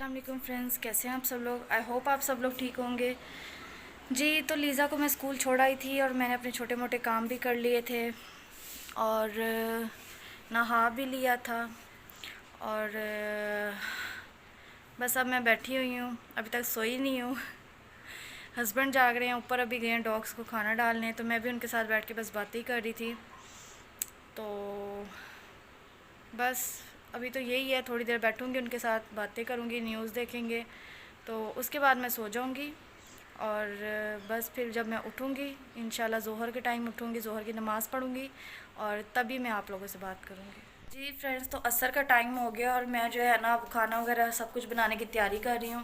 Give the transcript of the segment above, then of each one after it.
अस्सलाम वालेकुम फ्रेंड्स, कैसे हैं आप सब लोग। आई होप आप सब लोग ठीक होंगे। जी, तो लीज़ा को मैं स्कूल छोड़ आई थी और मैंने अपने छोटे मोटे काम भी कर लिए थे और नहा भी लिया था और बस अब मैं बैठी हुई हूँ, अभी तक सोई नहीं हूँ। हस्बैंड जाग रहे हैं, ऊपर अभी गए हैं डॉग्स को खाना डालने, तो मैं भी उनके साथ बैठ के बस बातें ही कर रही थी। तो बस अभी तो यही है, थोड़ी देर बैठूंगी उनके साथ, बातें करूंगी, न्यूज़ देखेंगे, तो उसके बाद मैं सो जाऊंगी। और बस फिर जब मैं उठूंगी इंशाल्लाह ज़ोहर के टाइम उठूंगी, ज़ोहर की नमाज़ पढ़ूंगी और तभी मैं आप लोगों से बात करूंगी। जी फ्रेंड्स, तो असर का टाइम हो गया और मैं जो है ना अब खाना वगैरह सब कुछ बनाने की तैयारी कर रही हूँ।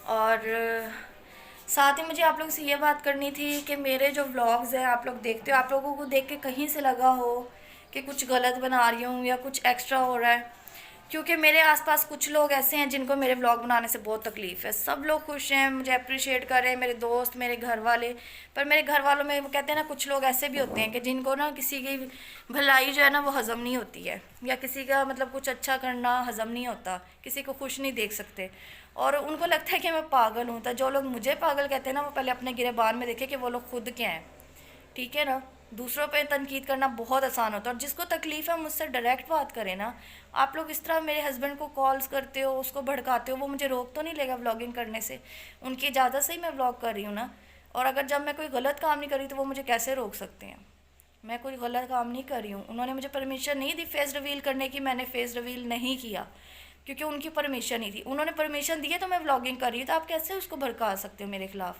और साथ ही मुझे आप लोगों से ये बात करनी थी कि मेरे जो व्लॉग्स हैं आप लोग देखते हो, आप लोगों को देख के कहीं से लगा हो कि कुछ गलत बना रही हूँ या कुछ एक्स्ट्रा हो रहा है, क्योंकि मेरे आसपास कुछ लोग ऐसे हैं जिनको मेरे व्लॉग बनाने से बहुत तकलीफ़ है। सब लोग खुश हैं, मुझे अप्रिशिएट कर रहे हैं, मेरे दोस्त, मेरे घर वाले। पर मेरे घर वालों में वो कहते हैं ना, कुछ लोग ऐसे भी होते हैं कि जिनको ना किसी की भलाई जो है ना वो हज़म नहीं होती है, या किसी का मतलब कुछ अच्छा करना हज़म नहीं होता, किसी को खुश नहीं देख सकते और उनको लगता है कि मैं पागल हूँ। तो जो लोग मुझे पागल कहते हैं ना, वो पहले अपने गिरेबान में देखे कि वो लोग खुद क्या हैं। ठीक है ना। दूसरों पे तनकीद करना बहुत आसान होता है और जिसको तकलीफ़ है मुझसे डायरेक्ट बात करें ना। आप लोग इस तरह मेरे हस्बैंड को कॉल्स करते हो, उसको भड़काते हो, वो मुझे रोक तो नहीं लेगा व्लॉगिंग करने से। उनकी इजाज़त से ही मैं व्लॉग कर रही हूँ ना। और अगर जब मैं कोई गलत काम नहीं कर रही तो वो मुझे कैसे रोक सकते हैं। मैं कोई गलत काम नहीं कर रही हूँ, उन्होंने मुझे परमिशन नहीं दी फेस रिवील करने की, मैंने फेस रिवील नहीं किया क्योंकि उनकी परमिशन ही थी। उन्होंने परमिशन दी है तो मैं व्लॉगिंग कर रही हूँ, तो आप कैसे उसको भड़का सकते हो मेरे खिलाफ़।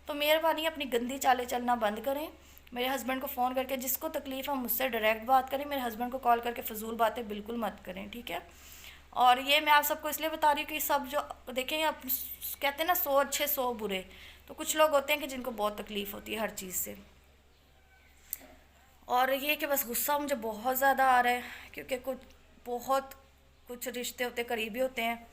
तो मेहरबानी अपनी गंदी चालें चलना बंद करें। मेरे हस्बैंड को फ़ोन करके जिसको तकलीफ़ है मुझसे डायरेक्ट बात करें, मेरे हस्बैंड को कॉल करके फ़जूल बातें बिल्कुल मत करें, ठीक है। और ये मैं आप सबको इसलिए बता रही हूँ कि सब जो देखें, आप कहते हैं ना 100 अच्छे 100 बुरे, तो कुछ लोग होते हैं कि जिनको बहुत तकलीफ़ होती है हर चीज़ से। और ये कि बस गुस्सा मुझे बहुत ज़्यादा आ रहा है क्योंकि कुछ रिश्ते होते करीबी होते हैं,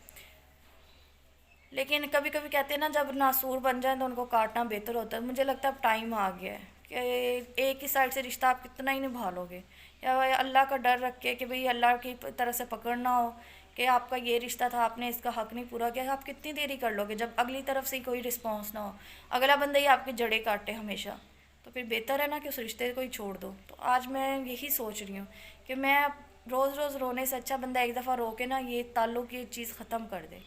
लेकिन कभी कभी कहते हैं ना जब नासूर बन जाए तो उनको काटना बेहतर होता है। मुझे लगता है अब टाइम आ गया है कि एक ही साइड से रिश्ता आप कितना ही निभा लोगे, या अल्लाह का डर रख के कि भाई अल्लाह की तरफ से पकड़ना हो कि आपका ये रिश्ता था, आपने इसका हक नहीं पूरा किया। आप कितनी देरी कर लोगे जब अगली तरफ से कोई रिस्पॉन्स ना हो, अगला बंदा ही आपकी जड़ें काटे हमेशा, तो फिर बेहतर है ना कि उस रिश्ते को ही छोड़ दो। तो आज मैं यही सोच रही हूँ कि मैं रोज़ रोज़ रोने से अच्छा बंदा एक दफ़ा रो के ना ये ताल्लुक़ ये चीज़ ख़त्म कर दे।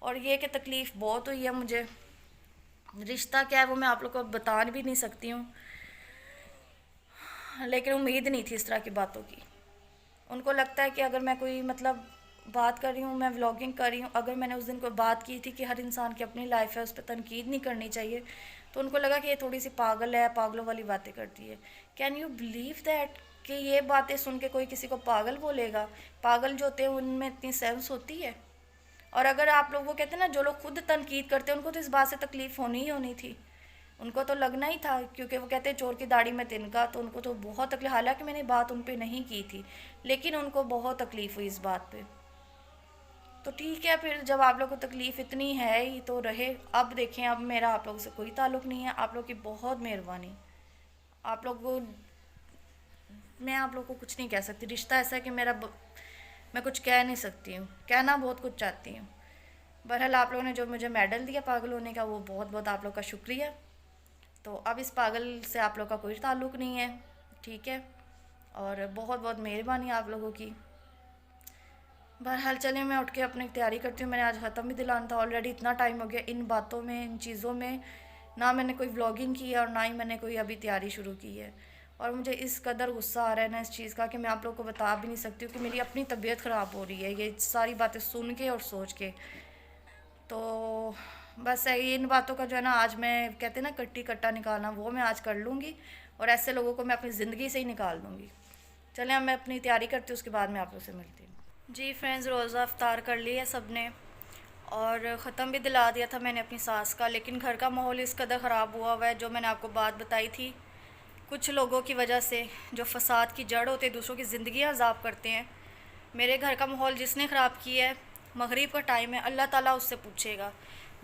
और ये कि तकलीफ़ बहुत हुई है मुझे, रिश्ता क्या है वो मैं आप लोग को बता भी नहीं सकती हूँ, लेकिन उम्मीद नहीं थी इस तरह की बातों की। उनको लगता है कि अगर मैं कोई मतलब बात कर रही हूँ, मैं व्लॉगिंग कर रही हूँ, अगर मैंने उस दिन कोई बात की थी कि हर इंसान की अपनी लाइफ है, उस पर तनकीद नहीं करनी चाहिए, तो उनको लगा कि ये थोड़ी सी पागल है, पागलों वाली बातें करती है। कैन यू बिलीव दैट कि ये बातें सुन के कोई किसी को पागल बोलेगा। पागल जो होते हैं उनमें इतनी सेंस होती है। और अगर आप लोग वो कहते हैं ना, जो लोग खुद तनकीद करते हैं उनको तो इस बात से तकलीफ़ होनी ही होनी थी, उनको तो लगना ही था, क्योंकि वो कहते हैं चोर की दाढ़ी में तिनका, तो उनको तो बहुत तकलीफ। हालांकि मैंने बात उन पे नहीं की थी, लेकिन उनको बहुत तकलीफ़ हुई इस बात पे। तो ठीक है, फिर जब आप लोग को तकलीफ़ इतनी है ही तो रहे। अब देखें, अब मेरा आप लोगों से कोई ताल्लुक़ नहीं है, आप लोग की बहुत मेहरबानी। आप लोग को मैं आप लोग को कुछ नहीं कह सकती, रिश्ता ऐसा है कि मैं कुछ कह नहीं सकती हूँ, कहना बहुत कुछ चाहती हूँ। बहरहाल आप लोगों ने जो मुझे मेडल दिया पागल होने का, वो बहुत बहुत आप लोग का शुक्रिया। तो अब इस पागल से आप लोग का कोई ताल्लुक़ नहीं है, ठीक है। और बहुत बहुत मेहरबानी आप लोगों की। बहरहाल चलिए, मैं उठ के अपनी तैयारी करती हूँ। मैंने आज ख़त्म भी दिलाना था, ऑलरेडी इतना टाइम हो गया इन बातों में, इन चीज़ों में। ना मैंने कोई व्लॉगिंग की है और ना ही मैंने कोई अभी तैयारी शुरू की है। और मुझे इस कदर गुस्सा आ रहा है ना इस चीज़ का कि मैं आप लोग को बता भी नहीं सकती हूँ कि मेरी अपनी तबीयत ख़राब हो रही है ये सारी बातें सुन के और सोच के। तो बस इन बातों का जो है ना, आज मैं कहते हैं ना कट्टी कट्टा निकालना, वो मैं आज कर लूँगी और ऐसे लोगों को मैं अपनी ज़िंदगी से ही निकाल दूँगी। चलें, अब मैं अपनी तैयारी करती हूँ, उसके बाद मैं आप लोग से मिलती हूँ। जी फ्रेंड्स, रोज़ा अफ्तार कर लिया सब ने और ख़त्म भी दिला दिया था मैंने अपनी सास का, लेकिन घर का माहौल इस कदर ख़राब हुआ है, जो मैंने आपको बात बताई थी, कुछ लोगों की वजह से जो फसाद की जड़ होते, दूसरों की ज़िंदगी अजाब करते हैं। मेरे घर का माहौल जिसने ख़राब किया है, मगरिब का टाइम है, अल्लाह ताला उससे पूछेगा।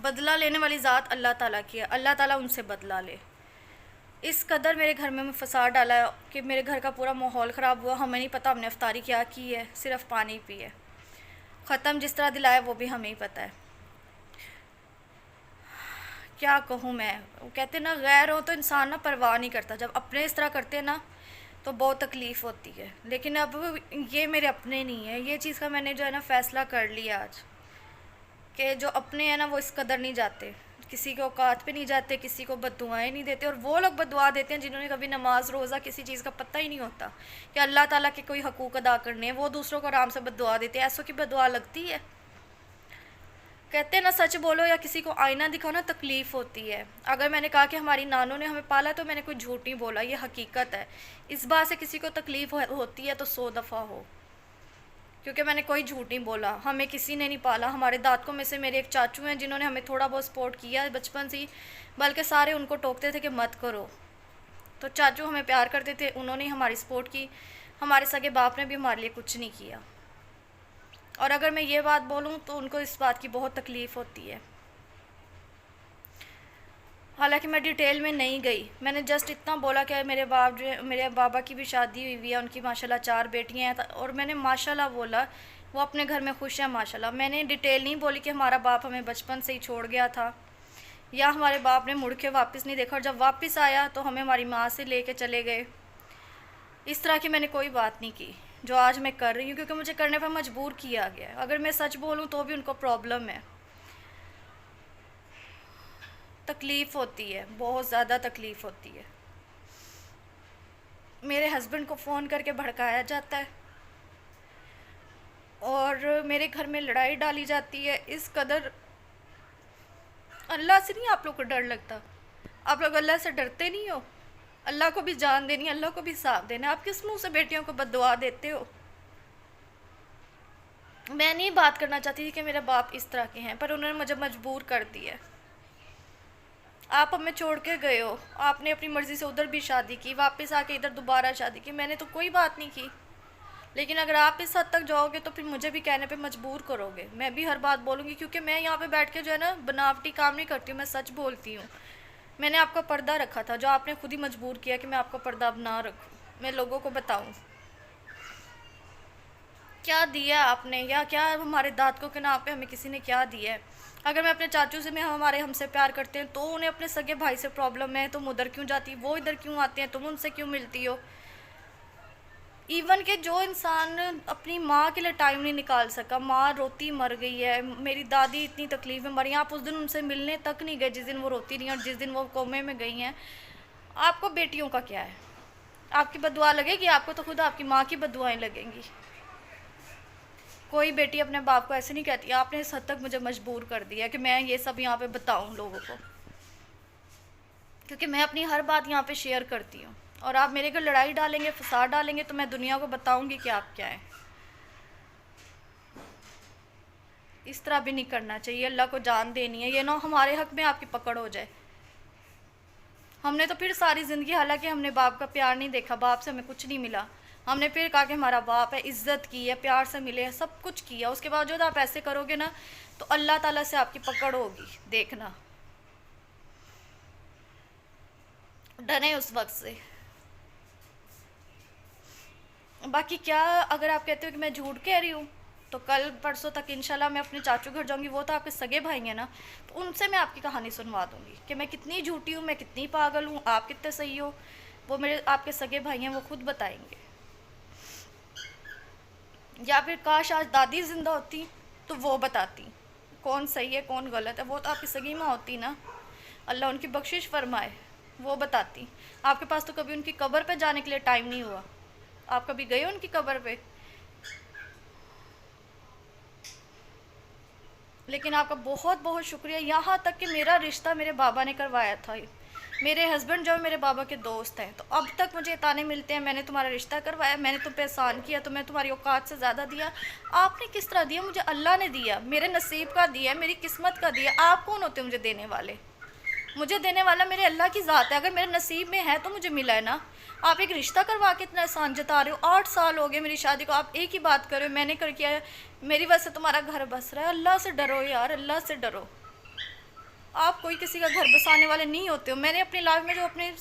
बदला लेने वाली ज़ात अल्लाह ताला की है, अल्लाह ताला उनसे बदला ले। इस कदर मेरे घर में फसाद डाला है कि मेरे घर का पूरा माहौल ख़राब हुआ। हमें नहीं पता हमने अफ्तारी क्या की है, सिर्फ पानी पी है। ख़त्म जिस तरह दिलाया वो भी हमें ही पता है। क्या कहूँ मैं, वो कहते हैं ना गैर हो तो इंसान ना परवाह नहीं करता, जब अपने इस तरह करते हैं ना तो बहुत तकलीफ़ होती है। लेकिन अब ये मेरे अपने नहीं है, ये चीज़ का मैंने जो है ना फ़ैसला कर लिया आज कि जो अपने हैं ना वो इस कदर नहीं जाते, किसी के औकात पे नहीं जाते, किसी को बद्दुआएं नहीं देते। और वो लोग बद्दुआ देते हैं जिन्होंने कभी नमाज रोज़ा किसी चीज़ का पता ही नहीं होता कि अल्लाह ताला के कोई हकूक़ अदा करने हैं, वो दूसरों को आराम से बद्दुआ देते हैं। ऐसों की बद्दुआ लगती है। कहते हैं ना सच बोलो या किसी को आईना दिखाओ ना तकलीफ़ होती है। अगर मैंने कहा कि हमारी नानों ने हमें पाला तो मैंने कोई झूठ नहीं बोला, ये हकीकत है। इस बात से किसी को तकलीफ़ होती है तो 100 दफ़ा हो, क्योंकि मैंने कोई झूठ नहीं बोला। हमें किसी ने नहीं पाला। हमारे दादकों में से मेरे एक चाचू हैं जिन्होंने हमें थोड़ा बहुत सपोर्ट किया है बचपन से ही, बल्कि सारे उनको टोकते थे कि मत करो। तो चाचू हमें प्यार करते थे, उन्होंने ही हमारी सपोर्ट की। हमारे सगे बाप ने भी हमारे लिए कुछ नहीं किया। और अगर मैं ये बात बोलूँ तो उनको इस बात की बहुत तकलीफ़ होती है। हालांकि मैं डिटेल में नहीं गई, मैंने जस्ट इतना बोला कि मेरे बाबा की भी शादी हुई है, उनकी माशाल्लाह 4 बेटियां हैं, और मैंने माशाल्लाह बोला, वो अपने घर में खुश है माशाल्लाह। मैंने डिटेल नहीं बोली कि हमारा बाप हमें बचपन से ही छोड़ गया था या हमारे बाप ने मुड़ के वापस नहीं देखा और जब वापस आया तो हमें हमारी माँ से लेके चले गए। इस तरह की मैंने कोई बात नहीं की जो आज मैं कर रही हूँ, क्योंकि मुझे करने पर मजबूर किया गया है। अगर मैं सच बोलूँ तो भी उनको प्रॉब्लम है, तकलीफ़ होती है, बहुत ज़्यादा तकलीफ़ होती है। मेरे हस्बैंड को फ़ोन करके भड़काया जाता है और मेरे घर में लड़ाई डाली जाती है। इस कदर अल्लाह से नहीं आप लोग को डर लगता? आप लोग अल्लाह से डरते नहीं हो? अल्लाह को भी जान देनी, अल्लाह को भी हिसाब देना। आप किस मुंह से बेटियों को बद्दुआ देते हो? मैं नहीं बात करना चाहती थी कि मेरे बाप इस तरह के हैं, पर उन्होंने मुझे मजबूर कर दिया। आप हमें छोड़ के गए हो, आपने अपनी मर्ज़ी से उधर भी शादी की, वापस आके इधर दोबारा शादी की, मैंने तो कोई बात नहीं की। लेकिन अगर आप इस हद तक जाओगे तो फिर मुझे भी कहने पे मजबूर करोगे। मैं भी हर बात बोलूँगी, क्योंकि मैं यहाँ पे बैठ के जो है ना बनावटी काम नहीं करती हूँ, मैं सच बोलती हूँ। मैंने आपका पर्दा रखा था, जो आपने खुद ही मजबूर किया कि मैं आपका पर्दा अब ना रखूँ। मैं लोगों को बताऊँ क्या दिया आपने, या क्या हमारे दादकों के नाम पे हमें किसी ने क्या दिया है। अगर मैं अपने चाचू से हमसे प्यार करते हैं तो उन्हें अपने सगे भाई से प्रॉब्लम है, तुम उधर क्यों जाती, वो इधर क्यों आते हैं, तुम उनसे क्यों मिलती हो। इवन कि जो इंसान अपनी माँ के लिए टाइम नहीं निकाल सका, माँ रोती मर गई है, मेरी दादी इतनी तकलीफ़ में मरी, आप उस दिन उनसे मिलने तक नहीं गए जिस दिन वो रोती रही और जिस दिन वो कोमे में गई हैं। आपको बेटियों का क्या है? आपकी बद्दुआ लगेगी आपको तो खुद आपकी माँ की बद्दुआएं लगेंगी। कोई बेटी अपने बाप को ऐसे नहीं कहती। आपने इस हद तक मुझे मजबूर कर दिया कि मैं ये सब यहाँ पे बताऊँ लोगों को, क्योंकि मैं अपनी हर बात यहाँ पे शेयर करती हूँ। और आप मेरे घर लड़ाई डालेंगे, फसाद डालेंगे तो मैं दुनिया को बताऊँगी कि आप क्या हैं। इस तरह भी नहीं करना चाहिए। अल्लाह को जान देनी है, ये ना हमारे हक़ में आपकी पकड़ हो जाए। हमने तो फिर सारी ज़िंदगी, हालांकि हमने बाप का प्यार नहीं देखा, बाप से हमें कुछ नहीं मिला, हमने फिर कहा कि हमारा बाप है, इज़्ज़त की है, प्यार से मिले है, सब कुछ किया। उसके बावजूद आप ऐसे करोगे ना तो अल्लाह ताला से आपकी पकड़ होगी, देखना। डरे उस वक्त से। बाकी क्या, अगर आप कहते हो कि मैं झूठ कह रही हूँ तो कल परसों तक इंशाल्लाह मैं अपने चाचू घर जाऊँगी। वो तो आपके सगे भाई हैं ना, तो उनसे मैं आपकी कहानी सुनवा दूँगी कि मैं कितनी झूठी हूँ, मैं कितनी पागल हूँ, आप कितने सही हो। वो मेरे आपके सगे भाई हैं, वो खुद बताएंगे। या फिर काश आज दादी ज़िंदा होती तो वो बताती कौन सही है कौन गलत है। वो तो आपकी सगी माँ होती ना, अल्लाह उनकी बख्शिश फरमाए, वो बताती। आपके पास तो कभी उनकी कब्र पे जाने के लिए टाइम नहीं हुआ। आप कभी गए उनकी कब्र पे? लेकिन आपका बहुत बहुत शुक्रिया। यहाँ तक कि मेरा रिश्ता मेरे बाबा ने करवाया था। मेरे हस्बैंड जो मेरे बाबा के दोस्त हैं, तो अब तक मुझे ताने मिलते हैं, मैंने तुम्हारा रिश्ता करवाया, मैंने तुम पे एहसान किया, तो मैं तुम्हारी औकात से ज़्यादा दिया। आपने किस तरह दिया? मुझे अल्लाह ने दिया, मेरे नसीब का दिया, मेरी किस्मत का दिया। आप कौन होते मुझे देने वाले? मुझे देने वाला मेरे अल्लाह की ज़ात है। अगर मेरे नसीब में है तो मुझे मिला है ना। आप एक रिश्ता करवा के इतना एहसान जता रहे हो। 8 साल हो गए मेरी शादी को, आप एक ही बात कर रहे हो, मैंने कर किया है, मेरी वजह से तुम्हारा घर बस रहा है। अल्लाह से डरो यार, अल्लाह से डरो। आप कोई किसी का घर बसाने वाले नहीं होते हो। मैंने अपनी लाइफ में जो अपने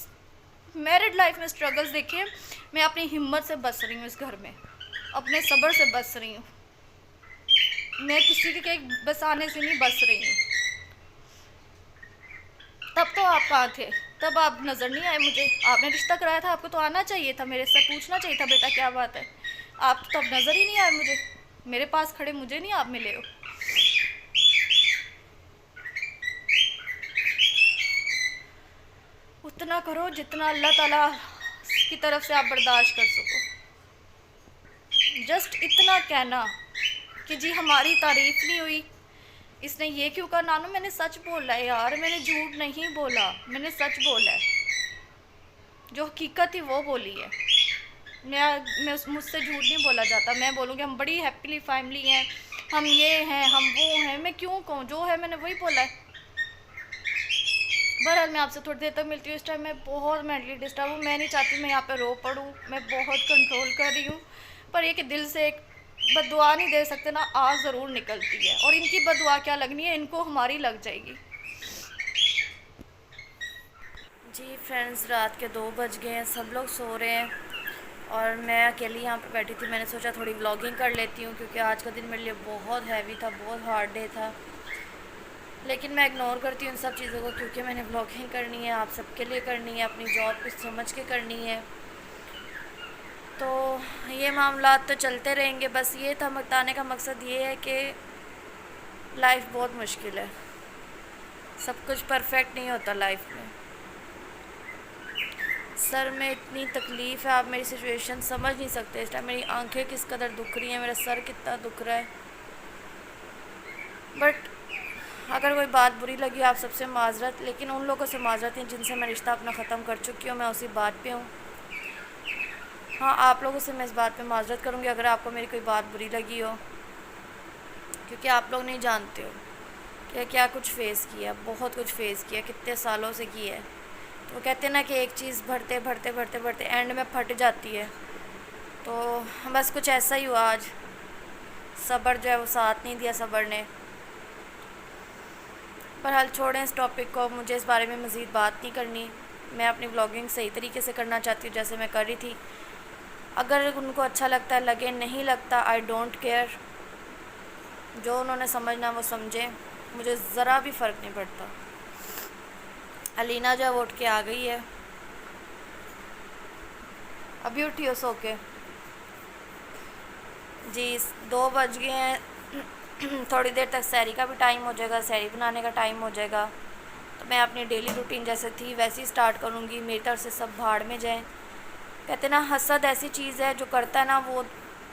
मैरिड लाइफ में स्ट्रगल्स देखे हैं, मैं अपनी हिम्मत से बस रही हूँ इस घर में, अपने सब्र से बस रही हूँ। میں کسی کے بسانے سے نہیں بس رہی ہوں. تب تو آپ کہاں تھے؟ تب آپ نظر نہیں آئے مجھے. آپ نے رشتہ کرایا تھا، آپ کو تو آنا چاہیے تھا، میرے سے پوچھنا چاہیے تھا بیٹا کیا بات ہے. آپ تو تب نظر ہی نہیں آئے مجھے، میرے پاس کھڑے مجھے نہیں آپ ملے ہو. اتنا کرو جتنا اللہ تعالیٰ کی طرف سے آپ برداشت کر سکو. جسٹ اتنا کہنا کہ جی ہماری تعریف نہیں ہوئی، اس نے یہ کیوں کہا. نانو میں نے سچ بولا ہے یار، میں نے جھوٹ نہیں بولا، میں نے سچ بولا ہے، جو حقیقت تھی وہ بولی ہے. مجھ سے جھوٹ نہیں بولا جاتا. میں بولوں گی ہم بڑی ہیپیلی فیملی ہیں، ہم یہ ہیں، ہم وہ ہیں. میں کیوں کہوں؟ جو ہے میں نے وہی بولا ہے. بہرحال میں آپ سے تھوڑی دیر تک ملتی ہوں. اس ٹائم میں بہت مینٹلی ڈسٹرب ہوں. میں نہیں چاہتی میں یہاں پہ رو پڑوں. میں بہت کنٹرول کر رہی ہوں، پر یہ کہ دل سے ایک بد دعا نہیں دے سکتے نا، آگ ضرور نکلتی ہے. اور ان کی بد دعا کیا لگنی ہے، ان کو ہماری لگ جائے گی. جی فرینڈز، رات کے 2 بج گئے ہیں، سب لوگ سو رہے ہیں اور میں اکیلی یہاں پہ بیٹھی تھی. میں نے سوچا تھوڑی ولاگنگ کر لیتی ہوں، کیونکہ آج کا دن میرے لیے بہت ہیوی تھا، بہت ہارڈ ڈے تھا. لیکن میں اگنور کرتی ہوں ان سب چیزوں کو، کیونکہ میں نے ولاگنگ کرنی ہے، آپ سب کے لیے کرنی ہے، اپنی جاب کو سمجھ کے کرنی ہے. تو یہ معاملات تو چلتے رہیں گے. بس یہ تھا بتانے کا مقصد یہ ہے کہ لائف بہت مشکل ہے، سب کچھ پرفیکٹ نہیں ہوتا لائف میں. سر میں اتنی تکلیف ہے، آپ میری سچویشن سمجھ نہیں سکتے. اس ٹائم میری آنکھیں کس قدر دکھ رہی ہیں، میرا سر کتنا دکھ رہا ہے. بٹ اگر کوئی بات بری لگی آپ سب سے معذرت، لیکن ان لوگوں سے معذرت ہیں جن سے میں رشتہ اپنا ختم کر چکی ہوں. میں اسی بات پہ ہوں. ہاں، آپ لوگوں سے میں اس بات پہ معذرت کروں گی اگر آپ کو میری کوئی بات بری لگی ہو، کیونکہ آپ لوگ نہیں جانتے ہو کہ کیا کچھ فیس کیا، بہت کچھ فیس کیا، کتنے سالوں سے کیا ہے. وہ کہتے ہیں نا کہ ایک چیز بڑھتے بڑھتے بڑھتے بڑھتے اینڈ میں پھٹ جاتی ہے. تو بس کچھ ایسا ہی ہوا آج. صبر جو ہے وہ ساتھ نہیں دیا صبر نے. بہرحال چھوڑیں اس ٹاپک کو، مجھے اس بارے میں مزید بات نہیں کرنی. میں اپنی ولاگنگ صحیح طریقے سے کرنا چاہتی ہوں جیسے میں کر رہی تھی. اگر ان کو اچھا لگتا ہے لگے، نہیں لگتا آئی ڈونٹ کیئر. جو انہوں نے سمجھنا وہ سمجھیں، مجھے ذرا بھی فرق نہیں پڑتا. علینا جو اٹھ کے آ گئی ہے، ابھی اٹھی ہو سو کے؟ جی 2 بج گئے ہیں. تھوڑی دیر تک سحری کا بھی ٹائم ہو جائے گا، سحری بنانے کا ٹائم ہو جائے گا. تو میں اپنی ڈیلی روٹین جیسے تھی ویسے ہی سٹارٹ کروں گی. میری طرف سے سب بھاڑ میں جائیں. کہتے ہیں نا حسد ایسی چیز ہے جو کرتا ہے نا وہ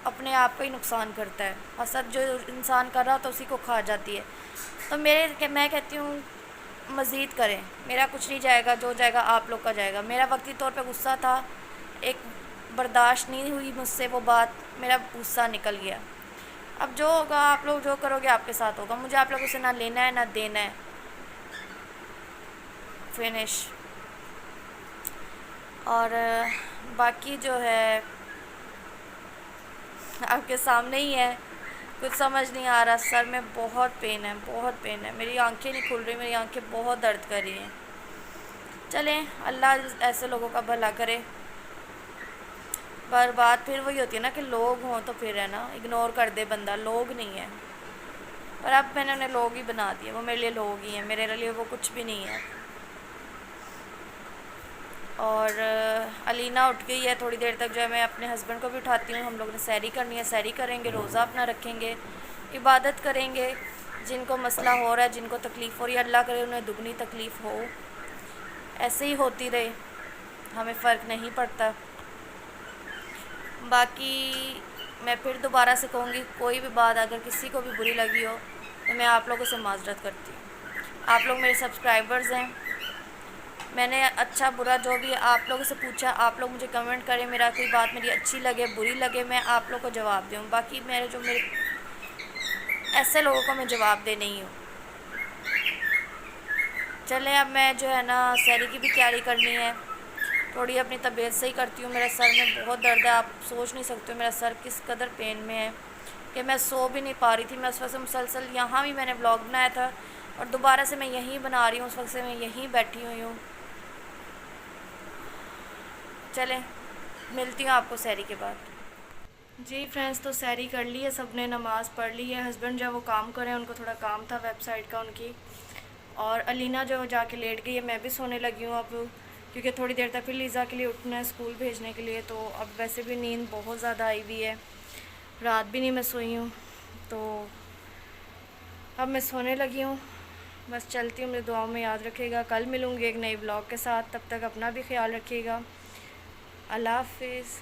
اپنے آپ کا ہی نقصان کرتا ہے. حسد جو انسان کر رہا تو اسی کو کھا جاتی ہے. تو میں کہتی ہوں مزید کریں، میرا کچھ نہیں جائے گا، جو جائے گا آپ لوگ کا جائے گا. میرا وقتی طور پہ غصہ تھا، ایک برداشت نہیں ہوئی مجھ سے وہ بات، میرا غصہ نکل گیا. اب جو ہوگا آپ لوگ جو کرو گے آپ کے ساتھ ہوگا. مجھے آپ لوگوں سے نہ لینا ہے نہ دینا ہے. فنش. اور باقی جو ہے آپ کے سامنے ہی ہے. کچھ سمجھ نہیں آ رہا، سر میں بہت پین ہے، بہت پین ہے. میری آنکھیں نہیں کھل رہی، میری آنکھیں بہت درد کر رہی ہیں. چلیں اللہ ایسے لوگوں کا بھلا کرے. پر بات پھر وہی ہوتی ہے نا کہ لوگ ہوں تو پھر ہے نا اگنور کر دے بندہ. لوگ نہیں ہے، پر اب میں نے انہیں لوگ ہی بنا دیا. وہ میرے لیے لوگ ہی ہیں، میرے لیے وہ کچھ بھی نہیں ہے. اور علینا اٹھ گئی ہے. تھوڑی دیر تک جو ہے میں اپنے ہسبینڈ کو بھی اٹھاتی ہوں. ہم لوگ نے سحری کرنی ہے، سحری کریں گے، روزہ اپنا رکھیں گے، عبادت کریں گے. جن کو مسئلہ ہو رہا ہے، جن کو تکلیف ہو رہی ہے، اللہ کرے انہیں دگنی تکلیف ہو. ایسے ہی ہوتی رہے، ہمیں فرق نہیں پڑتا. باقی میں پھر دوبارہ سے کہوں گی کوئی بھی بات اگر کسی کو بھی بری لگی ہو تو میں آپ لوگوں سے معذرت کرتی ہوں. آپ لوگ میرے سبسکرائبرز ہیں. میں نے اچھا برا جو بھی آپ لوگوں سے پوچھا، آپ لوگ مجھے کمنٹ کریں. میرا کوئی بات میری اچھی لگے بری لگے میں آپ لوگ کو جواب دوں. باقی میرے ایسے لوگوں کو میں جواب دے نہیں ہوں. چلیں اب میں جو ہے نا سحری کی بھی تیاری کرنی ہے. تھوڑی اپنی طبیعت صحیح کرتی ہوں. میرے سر میں بہت درد ہے، آپ سوچ نہیں سکتے ہو میرا سر کس قدر پین میں ہے کہ میں سو بھی نہیں پا رہی تھی. میں اس وقت سے مسلسل یہاں بھی میں نے ولاگ بنایا تھا اور دوبارہ سے میں یہیں بنا رہی ہوں. اس وقت سے میں یہیں بیٹھی ہوئی ہوں. چلیں ملتی ہوں آپ کو سحری کے بعد. جی فرینڈس، تو سحری کر لی ہے سب نے، نماز پڑھ لی ہے، ہسبینڈ جو ہے وہ کام کرے ہیں، ان کو تھوڑا کام تھا ویب سائٹ کا ان کی، اور علینا جو جا کے لیٹ گئی ہے، میں بھی سونے لگی ہوں اب، کیونکہ تھوڑی دیر تک پھر لیزا کے لیے اٹھنا ہے اسکول بھیجنے کے لیے، تو اب ویسے بھی نیند بہت زیادہ آئی ہوئی ہے، رات بھی نہیں میں سوئی ہوں، تو اب میں سونے لگی ہوں، بس چلتی ہوں، میری دعاؤں میں یاد رکھے گا، کل ملوں گی ایک نئی بلاگ کے ساتھ، تب تک اپنا بھی خیال رکھیے گا، اللہ حافظ.